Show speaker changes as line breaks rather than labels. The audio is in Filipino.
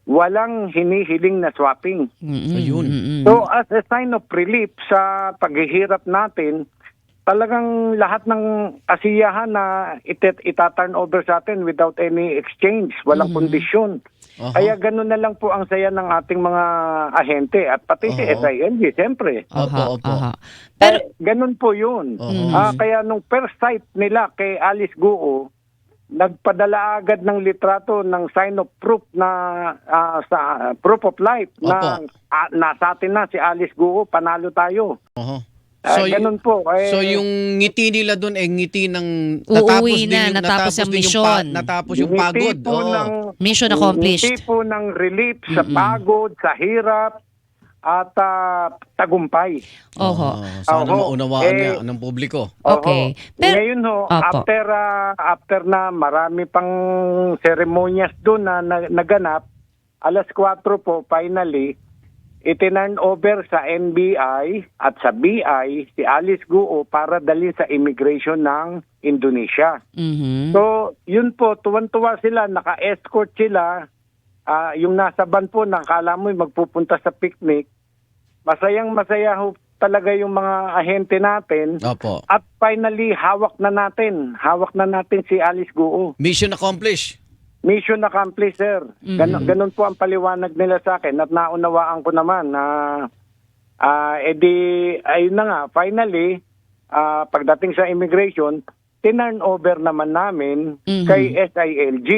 walang hinihiling na swapping.
Ayun.
So as a sign of relief sa paghihirap natin, talagang lahat ng kasiyahan na itaturn over sa atin without any exchange, walang kondisyon. Kaya ganun na lang po ang saya ng ating mga ahente at pati si SILG, siyempre.
Opo.
Pero ganun po yun.
Oho.
Kaya nung first sight nila kay Alice Guo, nagpadala agad ng litrato ng sign of proof na sa proof of life na nasa atin na si Alice Guo, panalo tayo.
Oho.
Ganun po.
So yung ngiti nila doon ay ngiti ng
Uuwi na, natapos ang misyon.
Natapos yung pagod.
Ngiti po ng,
Mission accomplished.
ngiti po ng relief sa pagod, sa hirap, at tagumpay.
Oho.
Sana
Oho.
maunawaan nga ng publiko.
Okay.
Oho.
Pero-
Ngayon ho,
Opo.
after na marami pang seremonyas doon na naganap, alas 4 po, finally, itinurn over sa NBI at sa BI si Alice Guo para dalhin sa immigration ng Indonesia. So, yun po, tuwan-tuwa sila, naka-escort sila. Yung nasa van po, nakala mo magpupunta sa picnic. Masayang-masaya ho talaga yung mga ahente natin.
Opo.
At finally, hawak na natin si Alice Guo.
Mission accomplished.
Mission accomplished, sir. Ganun po ang paliwanag nila sa akin at naunawaan ko naman na ayun na nga, finally, pagdating sa immigration, tinurn over naman namin kay SILG.